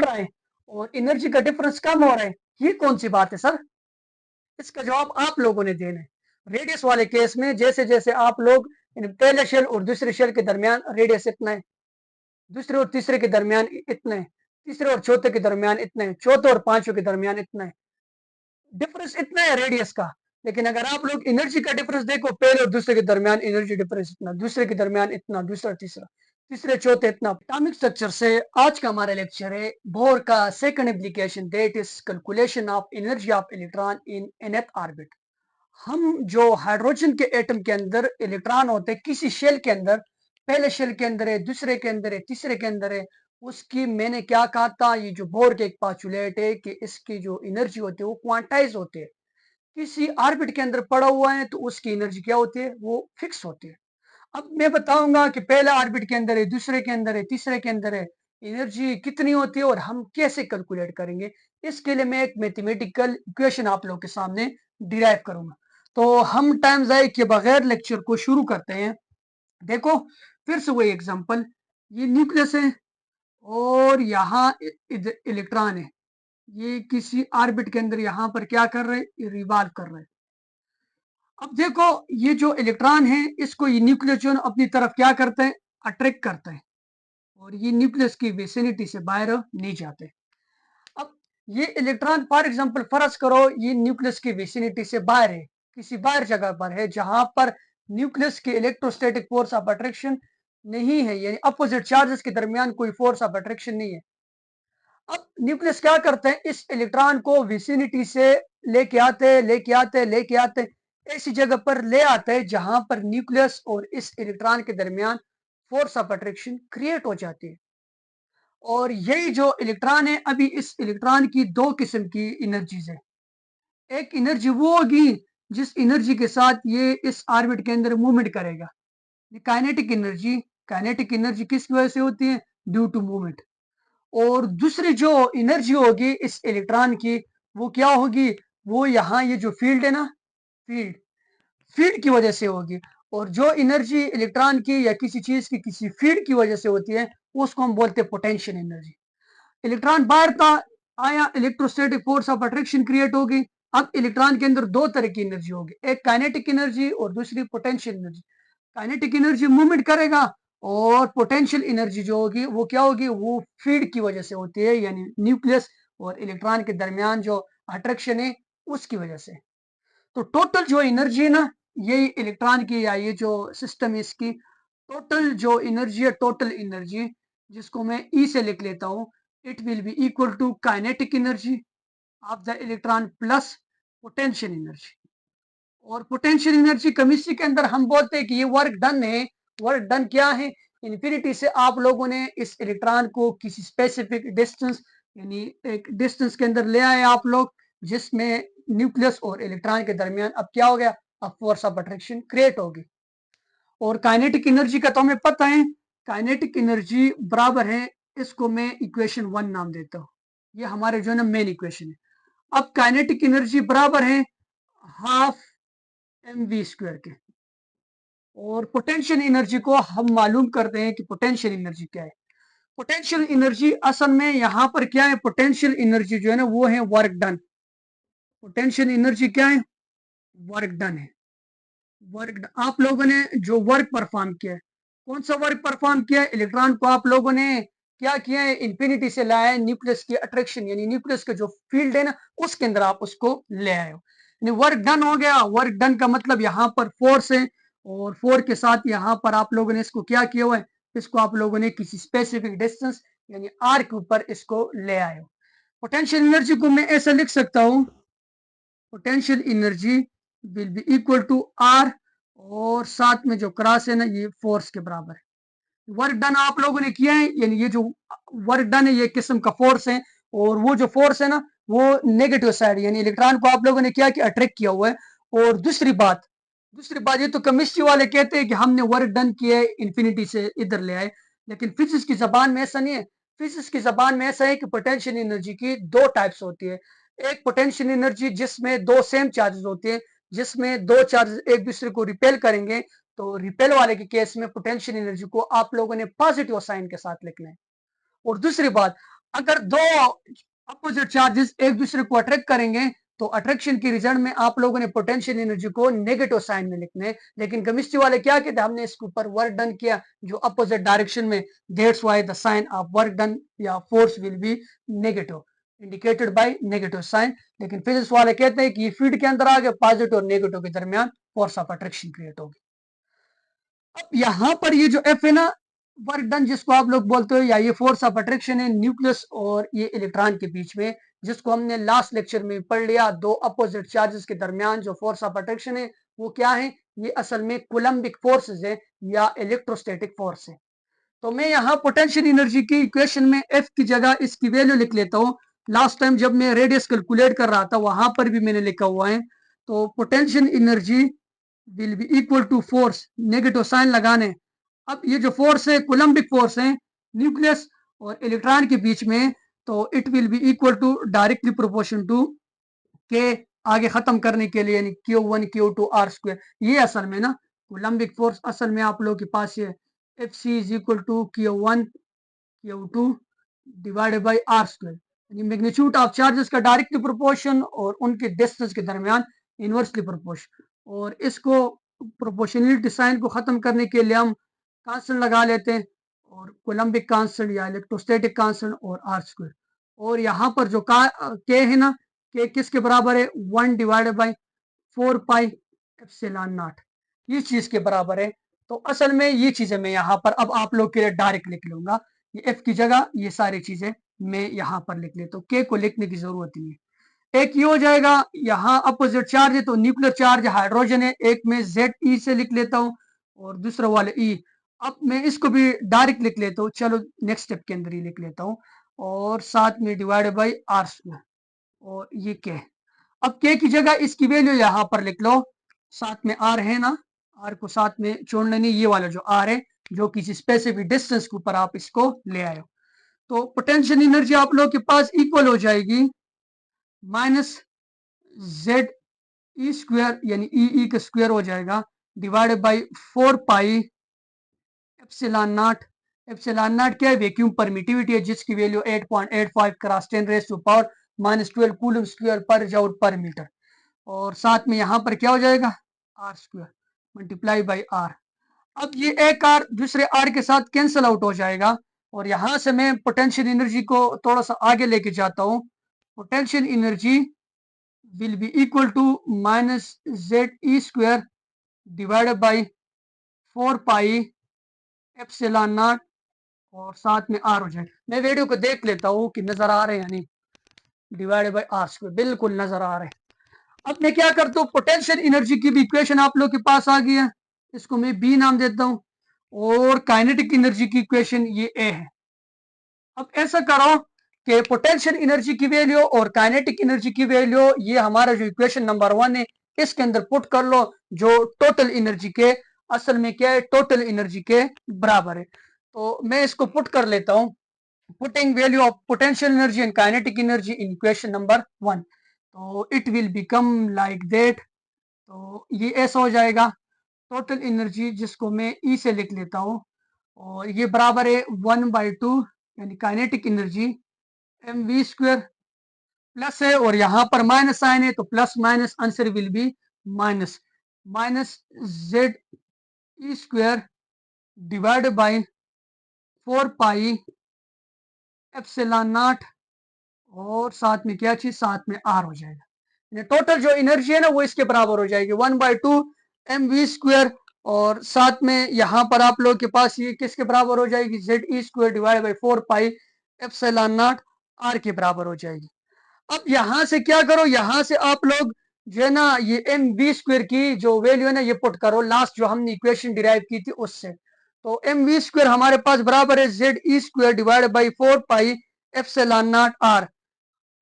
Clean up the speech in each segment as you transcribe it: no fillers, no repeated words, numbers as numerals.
रहा है और एनर्जी का डिफरेंस कम हो रहा है, ये कौन सी बात है सर? इसका जवाब आप लोगों ने देना है। रेडियस वाले केस में जैसे जैसे आप लोग पहले शेल और दूसरे शेल के दरमियान रेडियस इतना है, दूसरे और तीसरे के दरमियान इतना है, तीसरे और चौथे के दरमियान इतना है, चौथे और पांचवें के दरमियान इतना है, डिफरेंस इतना है रेडियस का। लेकिन अगर आप लोग एनर्जी का डिफरेंस देखो, पहले और दूसरे के दरमियान एनर्जी डिफरेंस इतना, दूसरे के दरमियान इतना, दूसरा तीसरा, तीसरे चौथे इतना। एटॉमिक स्ट्रक्चर से आज का हमारा लेक्चर है बोर का second application, that is calculation of energy of electron in nth orbit. हम जो हाइड्रोजन के एटम के अंदर इलेक्ट्रॉन होते हैं किसी शेल के अंदर, पहले शेल के अंदर है, दूसरे के अंदर है, तीसरे के अंदर है, उसकी मैंने क्या कहा था, ये जो बोर के एक पाचुलेट है कि इसकी जो एनर्जी होती है वो क्वांटाइज होती है। किसी ऑर्बिट के अंदर पड़ा हुआ है तो उसकी एनर्जी क्या होती है, वो फिक्स होती है। अब मैं बताऊंगा कि पहला ऑर्बिट के अंदर है, दूसरे के अंदर है, तीसरे के अंदर है, एनर्जी कितनी होती है और हम कैसे कैलकुलेट करेंगे। इसके लिए मैं एक मैथमेटिकल इक्वेशन आप लोगों के सामने डिराइव करूंगा। तो हम टाइम जाए के बगैर लेक्चर को शुरू करते हैं। देखो फिर से वही एग्जांपल, ये न्यूक्लियस है और यहाँ इलेक्ट्रॉन है, ये किसी ऑर्बिट के अंदर यहाँ पर क्या कर रहे हैं, रिवॉल्व कर रहे हैं। अब देखो ये जो इलेक्ट्रॉन है इसको ये न्यूक्लियस जो अपनी तरफ क्या करते हैं, अट्रैक्ट करते हैं और ये न्यूक्लियस की विसिनिटी से बाहर नहीं जाते। अब ये इलेक्ट्रॉन फॉर एग्जांपल फर्ज करो ये न्यूक्लियस की विसिनिटी से बाहर है, किसी बाहर जगह पर है जहां पर न्यूक्लियस के इलेक्ट्रोस्टैटिक फोर्स ऑफ अट्रैक्शन नहीं है, यानी अपोजिट चार्जेस के दरमियान कोई फोर्स ऑफ अट्रैक्शन नहीं है। अब न्यूक्लियस क्या करते हैं, इस इलेक्ट्रॉन को विसिनिटी से लेके आते ऐसी जगह पर ले आते हैं जहां पर न्यूक्लियस और इस इलेक्ट्रॉन के दरमियान फोर्स ऑफ अट्रैक्शन क्रिएट हो जाती है। और यही जो इलेक्ट्रॉन है, अभी इस इलेक्ट्रॉन की दो किस्म की एनर्जीज है। एक एनर्जी वो होगी जिस एनर्जी के साथ ये इस ऑर्बिट के अंदर मूवमेंट करेगा, काइनेटिक एनर्जी। काइनेटिक एनर्जी किसकी वजह से होती है, ड्यू टू मूवमेंट। और दूसरी जो एनर्जी होगी इस इलेक्ट्रॉन की, वो क्या होगी, वो यहाँ ये जो फील्ड है ना, फील्ड, फील्ड की वजह से होगी। और जो एनर्जी इलेक्ट्रॉन की या किसी चीज की किसी फील्ड की वजह से होती है उसको हम बोलते हैं पोटेंशियल एनर्जी। इलेक्ट्रॉन बाहर था, आया, electrostatic force of attraction create होगी। अब इलेक्ट्रॉन के अंदर दो तरह की एनर्जी होगी, एक काइनेटिक एनर्जी और दूसरी potential energy. Kinetic energy movement करेगा और पोटेंशियल एनर्जी जो होगी वो क्या होगी, वो फील्ड की वजह से होती है, यानी न्यूक्लियस और इलेक्ट्रॉन के दरमियान जो अट्रैक्शन है उसकी वजह से। तो टोटल जो एनर्जी है ना, यही इलेक्ट्रॉन की या ये जो सिस्टम है इसकी टोटल जो एनर्जी है, टोटल एनर्जी जिसको मैं ई से लिख लेता हूं, it will be equal to kinetic energy of the electron plus potential energy. और पोटेंशियल एनर्जी केमिस्ट्री के अंदर हम बोलते हैं कि ये वर्क डन है। वर्क डन क्या है, इन्फिनिटी से आप लोगों ने इस इलेक्ट्रॉन को किसी स्पेसिफिक डिस्टेंस, यानी एक डिस्टेंस के अंदर ले आए आप लोग, जिसमें न्यूक्लियस और इलेक्ट्रॉन के दरमियान अब क्या हो गया, अब फोर्स ऑफ अट्रैक्शन क्रिएट होगी। और काइनेटिक एनर्जी का तो हमें पता है, काइनेटिक एनर्जी बराबर है, इसको मैं इक्वेशन 1 नाम देता हूँ, ये हमारे जो है ना मेन इक्वेशन है। अब काइनेटिक एनर्जी बराबर है हाफ mv² के। और पोटेंशियल एनर्जी को हम मालूम करते हैं कि पोटेंशियल एनर्जी क्या है। पोटेंशियल एनर्जी असल में यहाँ पर क्या है, पोटेंशियल एनर्जी जो है ना वो है वर्क डन। पोटेंशियल एनर्जी क्या है, वर्क डन है। वर्क, आप लोगों ने जो वर्क परफॉर्म किया है, कौन सा वर्क परफॉर्म किया है, इलेक्ट्रॉन को आप लोगों ने क्या किया है, इंफिनिटी से लाया है, न्यूक्लियस की अट्रैक्शन यानी न्यूक्लियस का जो फील्ड है ना उसके अंदर आप उसको ले आए हो, यानी वर्क डन हो गया। वर्क डन का मतलब यहाँ पर फोर्स है और फोर्स के साथ यहाँ पर आप लोगों ने इसको क्या किया हुआ है, इसको आप लोगों ने किसी स्पेसिफिक डिस्टेंस यानी आर के ऊपर इसको ले आए हो। पोटेंशियल एनर्जी को मैं ऐसा लिख सकता हूँ, potential energy will be equal to R और साथ में जो क्रॉस है ना ये फोर्स के बराबर है। वर्क डन आप लोगों ने किया है, यानी ये जो वर्क डन है ये किस्म का फोर्स है, और वो जो फोर्स है ना वो नेगेटिव साइड, यानी इलेक्ट्रॉन को आप लोगों ने क्या किया, अट्रैक्ट किया हुआ है। और दूसरी बात ये तो केमिस्ट्री वाले कहते हैं कि हमने वर्क डन किया है, इंफिनिटी से इधर ले आए, लेकिन फिजिक्स की जबान में ऐसा नहीं है। फिजिक्स की जबान में ऐसा है कि पोटेंशियल एनर्जी की दो टाइप्स होती है। एक पोटेंशियल एनर्जी जिसमें दो सेम चार्जेस होते हैं, जिसमें दो चार्जेस एक दूसरे को रिपेल करेंगे, तो रिपेल वाले के केस में पोटेंशियल एनर्जी को आप लोगों ने पॉजिटिव साइन के साथ लिखना है। और दूसरी बात, अगर दो अपोजिट चार्जेस एक दूसरे को अट्रैक्ट करेंगे तो अट्रैक्शन के रिजल्ट में आप लोगों ने पोटेंशियल एनर्जी को नेगेटिव साइन में लिखना है। लेकिन केमिस्ट्री वाले क्या कहते हैं, हमने इसके ऊपर वर्क डन किया जो अपोजिट डायरेक्शन में, that's why the sign of work done या force will be negative, indicated by negative sign. लेकिन फिजिक्स वाले कहते हैं कि ये फील्ड के अंदर आ गए, पॉजिटिव और नेगेटिव के दरमियान फोर्स ऑफ अट्रैक्शन क्रिएट होगी। अब यहाँ पर ये जो एफ है ना, वर्क डन जिसको आप लोग बोलते हो, या ये फोर्स ऑफ अट्रैक्शन है न्यूक्लियस और ये इलेक्ट्रॉन के बीच में, जिसको हमने लास्ट लेक्चर में पढ़ लिया। दो अपोजिट चार्जेस के दरमियान जो फोर्स ऑफ अट्रैक्शन है वो क्या है, ये असल में कोलम्बिक फोर्सेस है या इलेक्ट्रोस्टैटिक फोर्स है। तो मैं यहाँ पोटेंशियल एनर्जी की इक्वेशन में एफ की जगह इसकी वैल्यू लिख लेता हूँ। लास्ट टाइम जब मैं रेडियस कैलकुलेट कर रहा था वहां पर भी मैंने लिखा हुआ है। तो potential energy will be equal to force, negative sign लगाने। अब ये जो फोर्स है कोलम्बिक फोर्स है न्यूक्लियस और इलेक्ट्रॉन के बीच में, तो it will be equal to directly proportion to K, आगे खत्म करने के लिए यानी Q1 Q2 R स्क्वायर। ये असल में ना कोलम्बिक फोर्स असल में आप लोगों के पास ये F C is equal to Q1 Q2 divided by R square, यानी मैग्नीट्यूड ऑफ चार्जेस का डायरेक्टली प्रोपोर्शन और उनके डिस्टेंस के दरमियान इनवर्सली प्रोपोर्शन। और इसको प्रोपोर्शनलिटी साइन को खत्म करने के लिए हम कांस्टेंट लगा लेते हैं, और कोलम्बिक कांस्टेंट या इलेक्ट्रोस्टैटिक कांस्टेंट और R स्क्वायर। और यहाँ पर जो के है ना, के किसके बराबर है, 1 divided by 4 pi epsilon not, ये चीज के बराबर है। तो असल में ये चीजें मैं यहाँ पर अब आप लोग के लिए डायरेक्ट लिख लूंगा, ये एफ की जगह ये सारी चीजें मैं यहाँ पर लिख लेता हूँ, के को लिखने की जरूरत नहीं है। एक ये हो जाएगा, यहाँ अपोजिट चार्ज है तो न्यूक्लियर चार्ज हाइड्रोजन है, एक में जेड ई से लिख लेता हूँ और दूसरा वाला ई। अब मैं इसको भी डायरेक्ट लिख लेता हूँ, चलो नेक्स्ट स्टेप के अंदर ही लिख लेता हूँ, और साथ में डिवाइडेड बाई आर स्क्वायर, और ये के। अब के की जगह इसकी वैल्यू यहां पर लिख लो, साथ में आर है ना, आर को साथ में छोड़ना नहीं, ये वाला जो आर है जो किसी स्पेसिफिक डिस्टेंस के ऊपर आप इसको ले आए हो। तो पोटेंशियल एनर्जी आप लोग के पास इक्वल हो जाएगी माइनस जेड ई स्क्वायर, यानी ई का स्क्वायर हो जाएगा, divided by 4 pi epsilon naught. Epsilon naught क्या है, वैक्यूम परमिटिविटी है जिसकी value 8.85 cross 10 raise to power -12 coulomb square पर जूल पर मीटर। और साथ में यहाँ पर क्या हो जाएगा, R square multiply by R. अब ये एक आर दूसरे आर के साथ कैंसिल आउट हो जाएगा, और यहां से मैं पोटेंशियल एनर्जी को थोड़ा सा आगे लेके जाता हूँ। Potential energy will be equal to minus Z E square divided by 4 pi epsilon naught, और साथ में आर हो जाएगा। मैं वीडियो को देख लेता हूँ कि नजर आ रहे हैं यानी, डिवाइडेड बाई आर स्क्वायर, बिल्कुल नजर आ रहे हैं। अब मैं क्या करता हूँ, पोटेंशियल एनर्जी की भी इक्वेशन आप लोग के पास आ गई है, इसको मैं बी नाम देता हूँ, और काइनेटिक एनर्जी की इक्वेशन ये ए है। अब ऐसा करो कि पोटेंशियल एनर्जी की वैल्यू और काइनेटिक एनर्जी की वैल्यू, ये हमारा जो इक्वेशन नंबर 1 है इसके अंदर पुट कर लो, जो टोटल एनर्जी के असल में क्या है, टोटल एनर्जी के बराबर है। तो मैं इसको पुट कर लेता हूँ, putting value of potential energy and kinetic energy in equation number 1, तो it will become like that. तो ये ऐसा हो जाएगा, टोटल एनर्जी जिसको मैं ई से लिख लेता हूँ, और ये बराबर है 1/2, यानी kinetic energy M V square, plus है और यहाँ पर माइनस साइन है तो plus minus answer will be minus minus Z E square divided by 4 pi epsilon naught, और साथ में क्या चीज, साथ में आर हो जाएगा। टोटल जो एनर्जी है ना वो इसके बराबर हो जाएगी 1/2 एम वी स्क्वायर, और साथ में यहाँ पर आप लोग के पास ये किसके बराबर हो जाएगी, Z E square divide by 4 pi epsilon naught R के बराबर हो जाएगी। अब यहां से क्या करो, यहां से आप लोग जो है ना ये एम वी स्क्वायर की जो वैल्यू है ना ये पुट करो लास्ट जो हमने इक्वेशन डिराइव की थी उससे। तो एम वी स्क्वायर हमारे पास बराबर है Z E square divide by 4 pi epsilon naught R,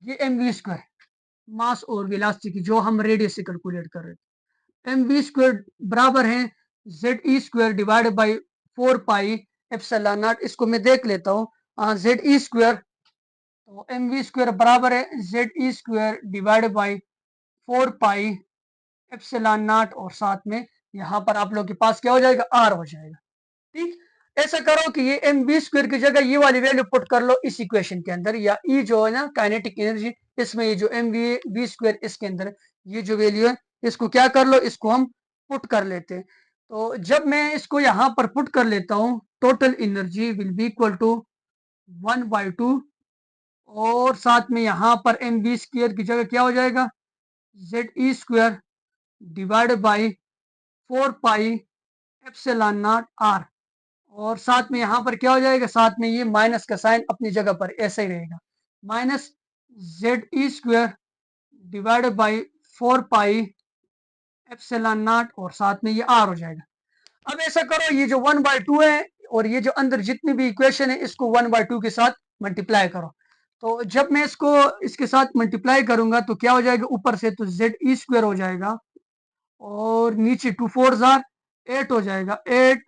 ये एम वी स्क्वायर मास और वेलोसिटी की जो हम रेडियस से कैलकुलेट कर रहे थे। एम वी स्क्वायर बराबर है Z E square divide by 4 pi epsilon not, इसको मैं देख लेता हूँ, जेड ई स्क्वायर, तो एम वी स्क्वायर बराबर है Z E square divide by 4 pi epsilon naught, और साथ में यहाँ पर आप लोग के पास क्या हो जाएगा, आर हो जाएगा। ठीक, ऐसा करो कि ये एम बी स्क्वायर की जगह ये वाली वैल्यू पुट कर लो इस इक्वेशन के अंदर, या ई जो है ना काइनेटिक एनर्जी, इसमें ये जो एम बी स्क्वायर इसके अंदर ये जो वैल्यू है इसको क्या कर लो, इसको हम पुट कर लेते हैं। तो जब मैं इसको यहाँ पर पुट कर लेता हूँ, total energy will be equal to 1/2, और साथ में यहाँ पर एम बी स्क्वायर की जगह क्या हो जाएगा, Z E square divided by 4 pi epsilon naught R, और साथ में यहाँ पर क्या हो जाएगा, साथ में ये माइनस का साइन अपनी जगह पर ऐसा ही रहेगा, minus Z E square divided by 4 pi epsilon naught, और साथ में ये आर हो जाएगा। अब ऐसा करो, ये जो 1/2 है और ये जो अंदर जितनी भी इक्वेशन है इसको 1/2 के साथ मल्टीप्लाई करो। तो जब मैं इसको इसके साथ मल्टीप्लाई करूंगा तो क्या हो जाएगा, ऊपर से तो जेड ई स्क्वायर हो जाएगा, और नीचे 2 4 जार 8 हो जाएगा, 8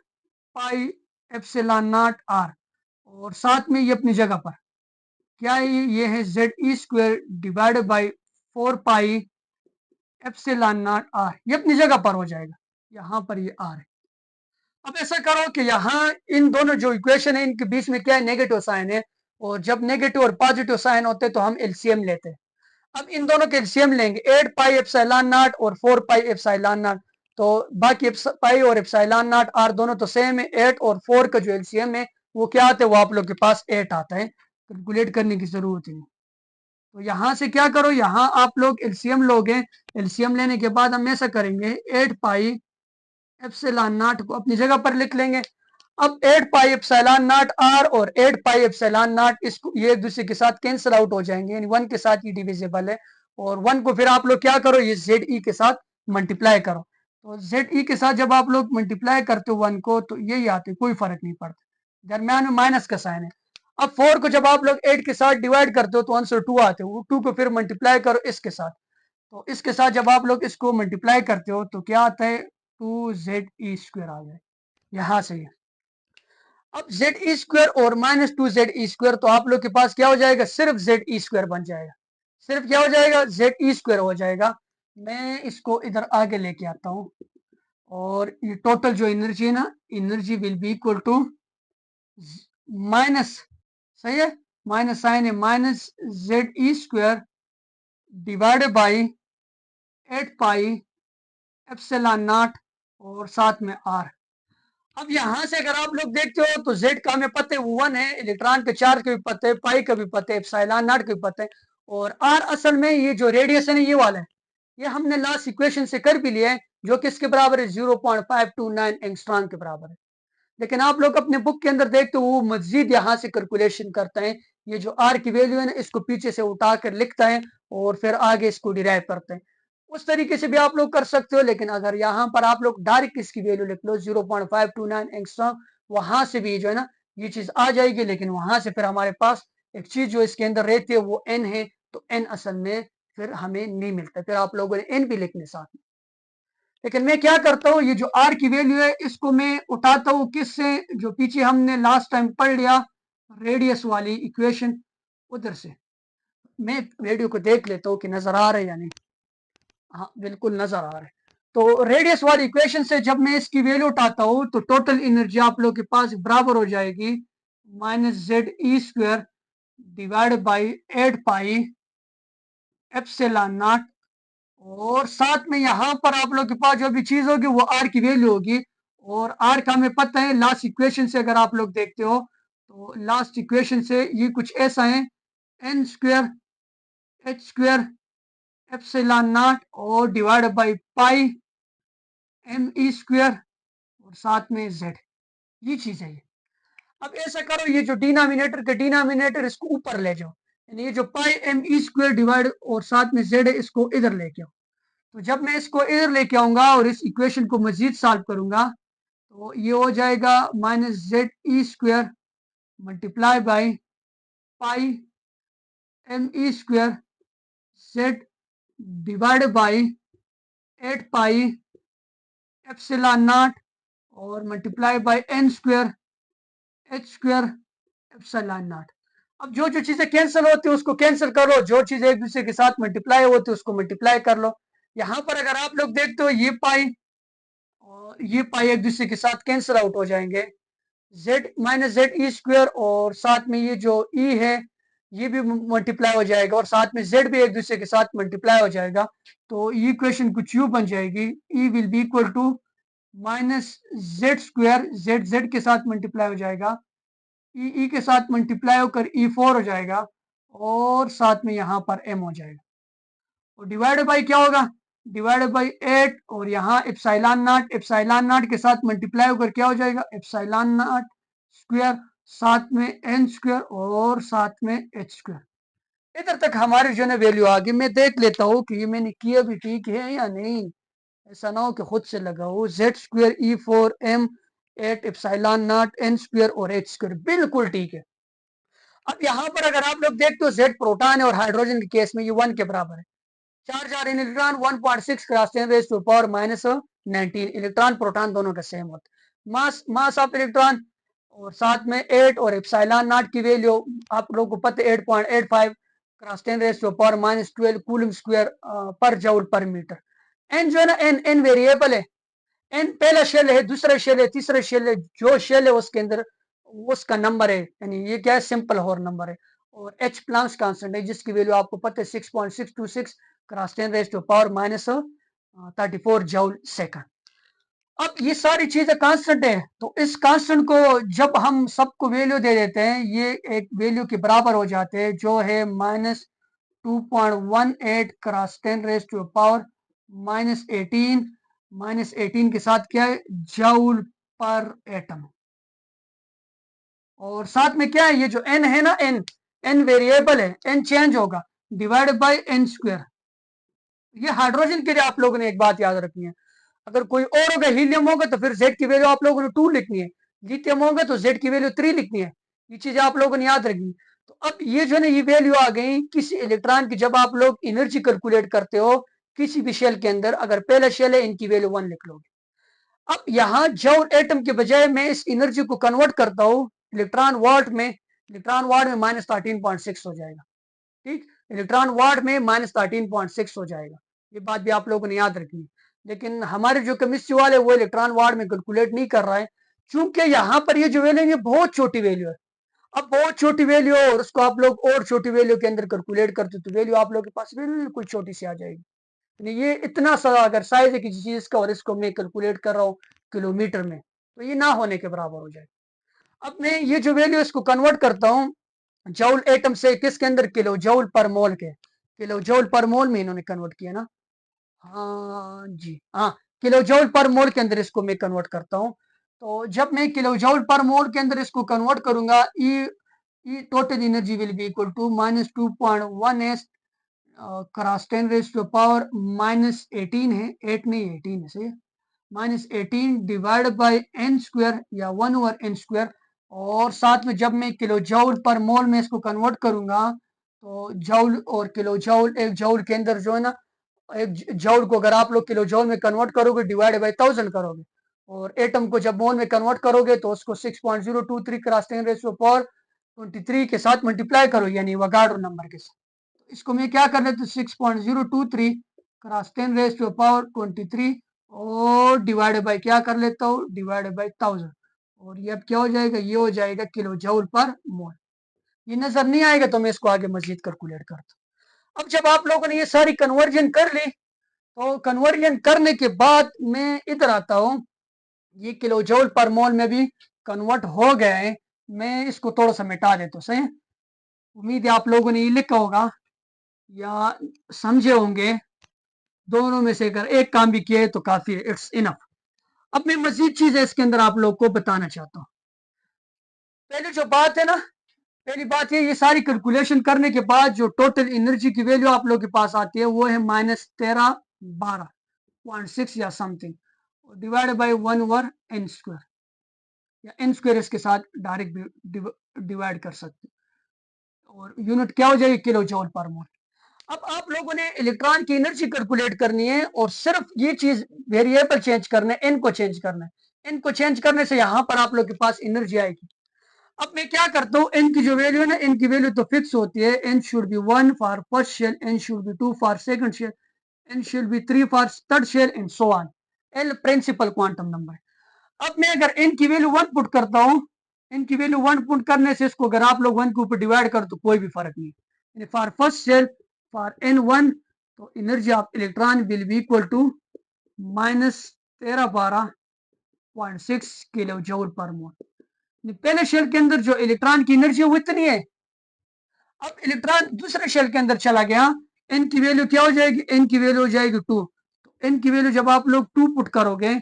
पाई एप्सिलॉन नॉट आर, और साथ में ये अपनी जगह पर क्या है, ये है Z E square divided by 4 pi epsilon naught R, ये अपनी जगह पर हो जाएगा, यहाँ पर ये आर है। अब ऐसा करो कि यहाँ इन दोनों जो इक्वेशन है इनके बीच में क्या है, नेगेटिव साइन है, और जब नेगेटिव और पॉजिटिव साइन होते हैं तो हम एलसीएम लेते हैं। अब इन दोनों के एलसीएम लेंगे, 8 पाई एप्सिलॉन नॉट और 4 पाई एप्सिलॉन नॉट, तो बाकी पाई और एप्सिलॉन नॉट आर दोनों तो सेम है, 8 और 4 का जो एलसीएम है वो क्या आता है, वो आप लोग के पास 8 आता है, कैलकुलेट करने की जरूरत ही नहीं। तो यहाँ से क्या करो, यहाँ आप लोग एलसीएम लोगे, एलसीएम लेने के बाद हम ऐसा करेंगे, 8 पाई एप्सिलॉन नॉट को अपनी जगह पर लिख लेंगे। अब 8 पाई एप्सिलॉन नॉट आर और 8 पाई एप्सिलॉन नॉट इसको ये एक दूसरे के साथ कैंसिल आउट हो जाएंगे, यानी 1 के साथ ये डिविजिबल है, और 1 को फिर आप लोग क्या करो, ये जेड ई के साथ मल्टीप्लाई करो। तो जेड ई के साथ जब आप लोग मल्टीप्लाई करते हो 1 को तो यही आते, कोई फर्क नहीं पड़ता, दरम्यान में माइनस का साइन है। अब 4 को जब आप लोग 8 के साथ डिवाइड करते हो तो आंसर 2 आते हो, 2 को फिर मल्टीप्लाई करो इसके साथ, तो इसके साथ जब आप लोग इसको मल्टीप्लाई करते हो तो क्या आता है, 2 ZE² आ जाए यहाँ से। अब जेड ई स्क्वायर और -2 ZE² तो आप लोग के पास क्या हो जाएगा, सिर्फ ZE² बन जाएगा, सिर्फ क्या हो जाएगा, ZE² हो जाएगा। मैं इसको इधर आगे लेके आता हूँ, और ये टोटल जो एनर्जी है ना, energy will be equal to minus, सही है, माइनस साइन है, -ZE² divided by 8 pi epsilon naught और साथ में आर। अब यहां से अगर आप लोग देखते हो तो जेड का हमें पता है 1 है, इलेक्ट्रॉन के चार्ज का भी पता है, पाई का भी पता है, एप्सिलॉन नॉट का भी पता है, और आर असल में ये जो रेडिएशन है ये वाला है, ये हमने लास्ट इक्वेशन से कर भी लिया है, जो किसके बराबर है, 0.529 एंगस्ट्रॉम के बराबर है। लेकिन आप लोग अपने बुक के अंदर देखते हो वो मजीद यहाँ से कैलकुलेशन करता है, ये जो आर की वैल्यू है ना इसको पीछे से उठा कर लिखता है और फिर आगे इसको डिराइव करते हैं, उस तरीके से भी आप लोग कर सकते हो। लेकिन अगर यहाँ पर आप लोग डायरेक्ट इसकी वैल्यू लिख लो 0.529 एंगस्ट्रॉम, वहां से भी जो है ना ये चीज आ जाएगी, लेकिन वहां से फिर हमारे पास एक चीज जो इसके अंदर रहती है वो एन है, तो एन असल में फिर हमें नहीं मिलता, फिर आप लोगों ने एन भी लिखने साथ में। लेकिन मैं क्या करता हूँ, ये जो आर की वैल्यू है इसको मैं उठाता हूँ किससे, जो पीछे हमने लास्ट टाइम पढ़ लिया रेडियस वाली इक्वेशन, उधर से मैं वीडियो को देख लेता हूँ कि नजर आ रहा है या नहीं। हाँ बिल्कुल नजर आ रहा है। तो रेडियस वाली इक्वेशन से जब मैं इसकी वैल्यू उठाता हूँ तो टोटल एनर्जी आप लोग के पास बराबर हो जाएगी -ZE² divide by 8 pi epsilon naught, और साथ में यहाँ पर आप लोग के पास जो भी चीज होगी वो आर की वैल्यू होगी, और आर का हमें पता है लास्ट इक्वेशन से अगर आप लोग देखते हो तो लास्ट इक्वेशन से ये कुछ ऐसा है, n² h² एप्सिलॉन नॉट और डिवाइड बाई पाई ME² और साथ में z, ये चीज है ये। अब ऐसा करो, ये जो डिनोमिनेटर के डिनोमिनेटर इसको ऊपर ले जाओ, यानी ये जो पाई ME² डिवाइड और साथ में z है इसको इधर लेके आओ। तो जब मैं इसको इधर लेके आऊंगा और इस इक्वेशन को मजीद सॉल्व करूंगा तो ये हो जाएगा -ZE² multiply by pi ME² z divide by 8 pi epsilon naught और multiply by n² h² epsilon naught. अब जो जो चीजें कैंसिल होती है उसको कैंसिल करो, जो चीजें एक दूसरे के साथ मल्टीप्लाई होती है उसको मल्टीप्लाई कर लो। यहाँ पर अगर आप लोग देखते हो ये पाई और ये पाई एक दूसरे के साथ कैंसिल आउट हो जाएंगे, Z minus Z E square, और साथ में ये जो ई है ये भी मल्टीप्लाई हो जाएगा, और साथ में जेड भी एक दूसरे के साथ मल्टीप्लाई हो जाएगा। तो ये इक्वेशन कुछ यूं बन जाएगी, E will be equal to minus Z square, Z Z के साथ मल्टीप्लाई हो जाएगा, ई के साथ मल्टीप्लाई होकर ई फोर हो जाएगा, और साथ में यहाँ पर एम हो जाएगा। और डिवाइडेड बाई क्या होगा, डिवाइडेड बाई 8, और यहाँ एप्सिलॉन नॉट के साथ मल्टीप्लाई होकर क्या हो जाएगा, एप्सिलॉन नॉट स्क्वायर, साथ में एन स्क्वायर और साथ में एच स्क्वायर। इधर तक हमारी जो है वैल्यू आ गई। मैं देख लेता हूँ कि ये मैंने किया भी ठीक है या नहीं, ऐसा ना हो कि खुद से लगाओ। Z square E four M 8 epsilon naught N square और एच स्क्वायर बिल्कुल ठीक है। अब यहाँ पर अगर आप लोग देखते हो जेड प्रोटॉन है और हाइड्रोजन के केस में ये 1 के बराबर है। Charge are in electron 1.6 cross 10 raise to power minus 19। Electron proton दोनों का सेम होता है। मास ऑफ इलेक्ट्रॉन और साथ में 8 और एप्सिलॉन नॉट की वैल्यू आप लोगों को पता है 8.85 cross 10 raise to power minus 12 coulomb square पर जूल पर मीटर। एन जो है ना, एन वेरिएबल है। एन पहला शेल है, दूसरा शेल है, तीसरा शेल है, जो शेल है उसके अंदर उसका नंबर है, यानी ये क्या है, सिंपल होर नंबर है। और एच प्लांक्स कांस्टेंट है जिसकी वैल्यू आपको पता है 6.626 cross 10 raise to power minus 34 joule second. अब ये सारी चीजें कांस्टेंट है, तो इस कांस्टेंट को जब हम सबको वैल्यू दे देते हैं ये एक वैल्यू के बराबर हो जाते हैं, जो है minus 2.18 cross 10 raise to power minus 18, minus 18 के साथ क्या है, जूल पर एटम। और साथ में क्या है, ये जो एन है ना, एन वेरिएबल है, एन चेंज होगा, डिवाइड बाय एन स्क्वायर। ये हाइड्रोजन के लिए आप लोगों ने एक बात याद रखनी है। अगर कोई और होगा, हीलियम होगा, तो फिर जेड की वैल्यू आप लोगों ने 2 लिखनी है। लिथियम होगा तो जेड की वैल्यू 3 लिखनी है। ये चीजें आप लोगों ने याद रखनी। तो अब ये जो है ना, ये वैल्यू आ गई किसी इलेक्ट्रॉन की। जब आप लोग एनर्जी कैलकुलेट करते हो किसी भी शेल के अंदर, अगर पहला शेल है इनकी वैल्यू 1 लिख लोगे। अब यहाँ जूल एटम के बजाय मैं इस एनर्जी को कन्वर्ट करता हूँ इलेक्ट्रॉन वाट में। इलेक्ट्रॉन वाट में माइनस 13.6 हो जाएगा। ठीक, इलेक्ट्रॉन वाट में माइनस 13.6 हो जाएगा। ये बात भी आप लोगों ने याद रखनी। लेकिन हमारे जो केमिस्ट्री वाले वो इलेक्ट्रॉन वाट में कैलकुलेट नहीं कर रहा है, क्योंकि यहाँ पर ये जो वैल्यू है ये बहुत छोटी वैल्यू है। अब बहुत छोटी वैल्यू है और उसको आप लोग और छोटी वैल्यू के अंदर कैलकुलेट करते तो वैल्यू आप लोग के पास बिल्कुल छोटी सी आ जाएगी। ये इतना सा अगर साइज है किसी चीज का और इसको मैं कैलकुलेट कर रहा हूँ किलोमीटर में, तो ये ना होने के बराबर हो जाए। अब मैं ये जो वैल्यू इसको कन्वर्ट करता हूँ जूल एटम से किसके अंदर, किलो जूल पर मोल के, किलो जूल पर मोल में इन्होंने कन्वर्ट किया ना। हाँ जी, हाँ, किलो जूल पर मोल के अंदर इसको मैं कन्वर्ट करता हूँ। तो जब मैं किलो जूल पर मोल के अंदर इसको कन्वर्ट करूंगा, E total energy will be equal to minus 2.1 cross 10 raise to power minus 18 है, 8 नहीं 18 है सही, minus 18 divide by n square या 1/n²। और साथ में जब मैं किलो जूल पर मोल में इसको कन्वर्ट करूंगा, तो जूल और किलो जूल, एक जूल के अंदर जो है ना, एक जूल को अगर आप लोग किलो जूल में कन्वर्ट करोगे डिवाइड बाई 1000 करोगे, और एटम को जब मोल में कन्वर्ट करोगे तो उसको 6.023 क्रॉस 10 रेज टू पावर 23 के साथ मल्टीप्लाई करो, यानी वगाडो नंबर के साथ। इसको मैं क्या कर लेता हूँ, 6.023 क्रॉस 10 रेज टू पावर 23 और डिवाइडेड बाय क्या कर लेता हूँ, डिवाइडेड बाय 1000। और ये अब क्या हो जाएगा, ये हो जाएगा किलो जूल पर मोल। ये नजर नहीं आएगा तो मैं इसको आगे मजीद कैलकुलेट करता हूँ। अब जब आप लोगों ने ये सारी कन्वर्जन कर ली, तो कन्वर्जन करने के बाद मैं इधर आता हूँ, ये किलो जूल पर मोल में भी कन्वर्ट हो गए हैं। मैं इसको थोड़ा सा मिटा देता हूँ, सही है। उम्मीद है आप लोगों ने ये लिखा होगा या समझे होंगे। दोनों में से अगर एक काम भी किया है तो काफी है, इट्स इनफ। अब मैं मजीद चीजें इसके अंदर आप लोग को बताना चाहता हूँ। पहली जो बात है ना, पहली बात ये सारी कैलकुलेशन करने के बाद जो टोटल एनर्जी की वैल्यू आप लोग के पास आती है वो है माइनस 1312.6 या समथिंग, डिवाइड बाई 1/n² या n² इसके साथ डायरेक्ट डिवाइड कर सकते हैं, और यूनिट क्या हो जाएगी, किलो जूल पर मोल। अब आप लोगों ने इलेक्ट्रॉन की एनर्जी कैलकुलेट करनी है और सिर्फ ये चीज वेरिएबल चेंज करना है, एन को चेंज करना है। एन को चेंज करने से यहां पर आप लोग के पास एनर्जी आएगी। अब मैं क्या करता हूँ, एन की जो वैल्यू है ना, एन की वैल्यू तो फिक्स होती है। N should be 1 for first shell, N should be 2 for second shell, N should be 3 for third shell and so on. L principal quantum number है। अब मैं अगर एन की वैल्यू 1 पुट करता हूँ n की वैल्यू 1 पुट करने से इसको अगर आप लोग 1 के ऊपर डिवाइड करो तो कोई भी फर्क नहीं। For first shell for n1 तो energy of electron will be equal to -1312.6 kilo joule पर मोल। पहले शेल के अंदर जो इलेक्ट्रॉन की एनर्जी है वो इतनी है। अब इलेक्ट्रॉन दूसरे शेल के अंदर चला गया, एन की वैल्यू क्या हो जाएगी, एन की वैल्यू हो जाएगी 2। तो एन की वैल्यू जब आप लोग 2 पुट करोगे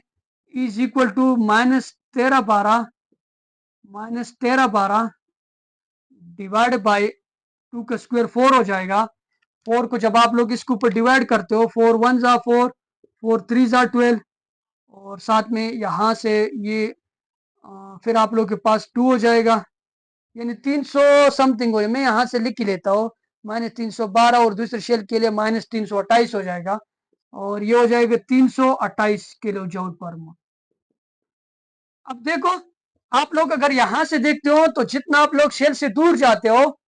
is equal to -1312 divide by 2 का स्क्वायर 4 हो जाएगा। 4 को जब आप लोग इसके ऊपर डिवाइड करते हो 4 1 जा 4, 4 3 जा 12 और साथ में यहाँ से ये फिर आप लोग के पास 2 हो जाएगा, यानी 300 समथिंग हो। मैं यहाँ से लिख ही लेता हूँ -312 और दूसरे शेल के लिए -328 हो जाएगा और ये हो जाएगा 328 किलो जूल पर मोल। अब देखो आप लोग अगर यहां से देखते हो तो जितना आप लोग शेल से दूर जाते हो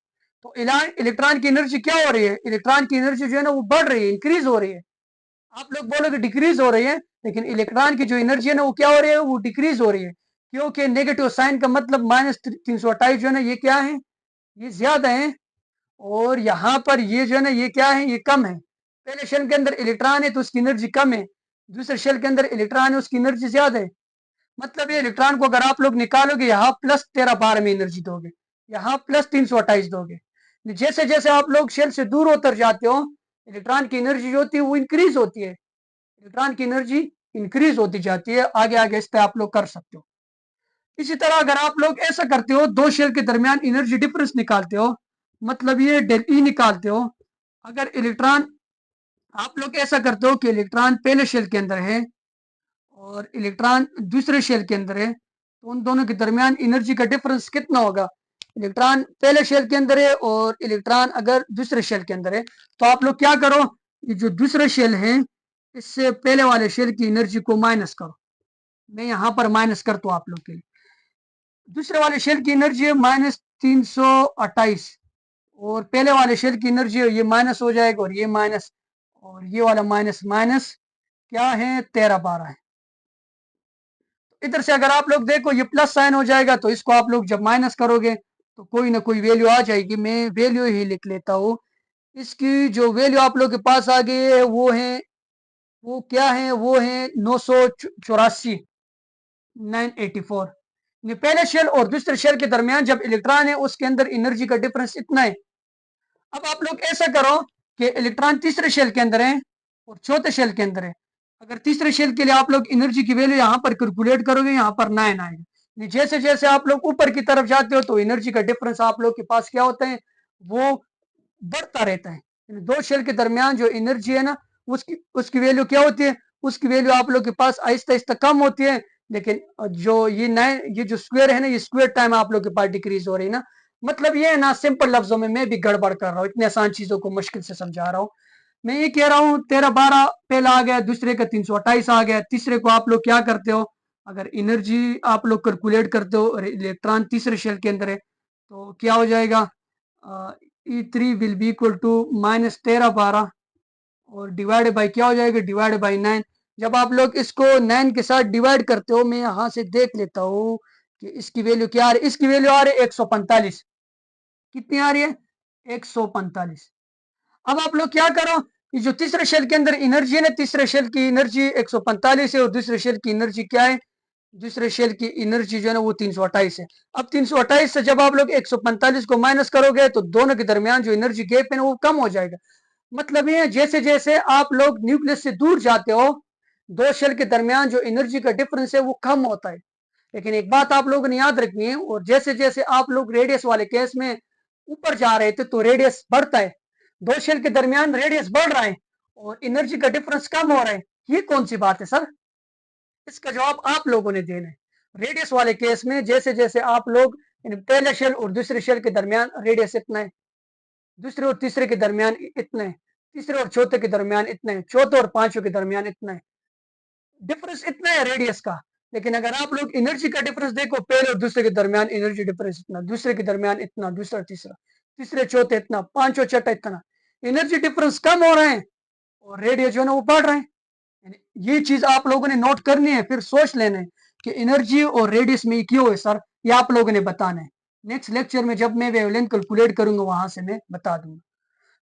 तो इलेक्ट्रॉन की एनर्जी क्या हो रही है, इलेक्ट्रॉन की एनर्जी जो है ना वो बढ़ रही है, इंक्रीज हो रही है। आप लोग बोलोगे डिक्रीज हो रही है, लेकिन इलेक्ट्रॉन की जो एनर्जी है ना वो क्या हो रही है, वो डिक्रीज हो रही है, क्योंकि नेगेटिव साइन का मतलब -328 जो है ना ये क्या है, ये ज्यादा है और यहाँ पर ये जो है ना ये क्या है, ये कम है। पहले शेल के अंदर इलेक्ट्रॉन है तो उसकी एनर्जी कम है, दूसरे शेल के अंदर इलेक्ट्रॉन है उसकी एनर्जी ज्यादा है। मतलब ये इलेक्ट्रॉन को अगर आप लोग निकालोगे यहाँ +1312 में एनर्जी दोगे, यहाँ +328 दोगे। जैसे जैसे आप लोग शेल से दूर उतर जाते हो इलेक्ट्रॉन की एनर्जी जो होती है वो इंक्रीज होती है, इलेक्ट्रॉन की एनर्जी इंक्रीज होती जाती है। आगे आगे इस पे आप लोग कर सकते हो। इसी तरह अगर आप लोग ऐसा करते हो दो शेल के दरमियान एनर्जी डिफरेंस निकालते हो, मतलब ये डेल ई निकालते हो। अगर इलेक्ट्रॉन आप लोग ऐसा करते हो कि इलेक्ट्रॉन पहले शेल के अंदर है और इलेक्ट्रॉन दूसरे शेल के अंदर है तो उन दोनों के दरमियान एनर्जी का डिफरेंस कितना होगा। इलेक्ट्रॉन पहले शेल के अंदर है और इलेक्ट्रॉन अगर दूसरे शेल के अंदर है तो आप लोग क्या करो, ये जो दूसरे शेल है इससे पहले वाले शेल की एनर्जी को माइनस करो। मैं यहाँ पर माइनस करता हूँ आप लोग के लिए। दूसरे वाले शेल की एनर्जी है -328 और पहले वाले शेल की एनर्जी ये माइनस हो जाएगा और ये माइनस और ये वाला माइनस माइनस क्या है 1312 है। इधर से अगर आप लोग देखो ये प्लस साइन हो जाएगा तो इसको आप लोग जब माइनस करोगे तो कोई ना कोई वैल्यू आ जाएगी। मैं वैल्यू ही लिख लेता हूँ। इसकी जो वैल्यू आप लोग के पास आ गई है वो है, वो क्या है, वो है 984 984। पहले शेल और दूसरे शेल के दरमियान जब इलेक्ट्रॉन है उसके अंदर एनर्जी का डिफरेंस इतना है। अब आप लोग ऐसा करो कि इलेक्ट्रॉन तीसरे शेल के अंदर है और चौथे शेल के अंदर है। अगर तीसरे शेल के लिए आप लोग एनर्जी की वैल्यू यहाँ पर कैलकुलेट करोगे यहाँ पर 9 आएगा। जैसे जैसे आप लोग ऊपर की तरफ जाते हो तो एनर्जी का डिफरेंस आप लोग के पास क्या होता है, वो बढ़ता रहता है। दो शेल के दरमियान जो एनर्जी है ना उसकी उसकी वैल्यू क्या होती है, उसकी वैल्यू आप लोग के पास आहिस्ता आहिस्ता कम होती है। लेकिन जो ये 9 ये जो स्क्वायर है ना ये स्क्वायर टाइम आप लोग के पास डिक्रीज हो रही है ना। मतलब ये है ना, सिंपल लफ्जों में मैं भी गड़बड़ कर रहा हूँ, इतनी आसान चीजों को मुश्किल से समझा रहा हूँ। मैं ये कह रहा हूँ 1312 पहला आ गया, दूसरे का 328 आ गया, तीसरे को आप लोग क्या करते हो, अगर एनर्जी आप लोग कैलकुलेट करते हो और इलेक्ट्रॉन तीसरे शेल के अंदर है तो क्या हो जाएगा, E3 will be equal to -1312 और डिवाइड बाई क्या हो जाएगा, डिवाइड बाई 9। जब आप लोग इसको 9 के साथ डिवाइड करते हो, मैं यहाँ से देख लेता हूँ कि इसकी वैल्यू क्या आ रही है। इसकी वैल्यू आ रही है 145। कितनी आ रही है, 145। अब आप लोग क्या करो, ये जो तीसरे शेल के अंदर एनर्जी है ना, तीसरे शेल की एनर्जी 145 है और दूसरे शेल की एनर्जी क्या है, दूसरे शेल की एनर्जी जो है ना वो 328 है। अब 328 से जब आप लोग 145 को माइनस करोगे तो दोनों के दरमियान जो एनर्जी गैप है ना वो कम हो जाएगा। मतलब ये जैसे जैसे आप लोग न्यूक्लियस से दूर जाते हो दो शेल के दरमियान जो एनर्जी का डिफरेंस है वो कम होता है। लेकिन एक बात आप लोगों ने याद रखनी है, और जैसे जैसे आप लोग रेडियस वाले केस में ऊपर जा रहे थे तो रेडियस बढ़ता है, दो शेल के दरमियान रेडियस बढ़ रहा है और एनर्जी का डिफरेंस कम हो रहा है। ये कौन सी बात है सर, इसका जवाब आप लोगों ने देना है। रेडियस वाले केस में जैसे जैसे आप लोग पहले शेल और दूसरे शेल के दरमियान रेडियस इतना है, दूसरे और तीसरे के दरमियान इतना है, तीसरे और चौथे के दरमियान इतना है, चौथे और पांचवें के दरमियान इतना है, डिफरेंस इतना है रेडियस का। लेकिन अगर आप लोग एनर्जी का डिफरेंस देखो, पहले और दूसरे के दरमियान एनर्जी डिफरेंस इतना, दूसरे के दरमियान इतना, दूसरा तीसरा, तीसरे चौथे इतना, पांचवा छठा इतना, एनर्जी डिफरेंस कम हो रहे हैं और रेडियस जो है ना वो बढ़ रहे हैं। ये चीज आप लोगों ने नोट करनी है, फिर सोच लेना है कि एनर्जी और रेडियस में क्यों है सर, ये आप लोगों ने बताना है। नेक्स्ट लेक्चर में जब मैं वेवलेंथ कैलकुलेट करूंगा वहां से मैं बता दूंगा।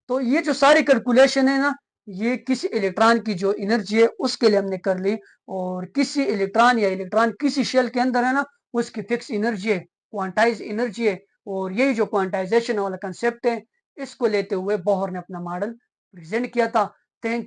तो ये जो सारी कैलकुलेशन है ना, ये किसी इलेक्ट्रॉन की जो एनर्जी है उसके लिए हमने कर ली, और किसी इलेक्ट्रॉन या इलेक्ट्रॉन किसी शेल के अंदर है ना, उसकी फिक्स एनर्जी है, क्वांटाइज एनर्जी है। और यही जो क्वांटाइजेशन वाला कंसेप्ट है, इसको लेते हुए बोहर ने अपना मॉडल प्रेजेंट किया था। थैंक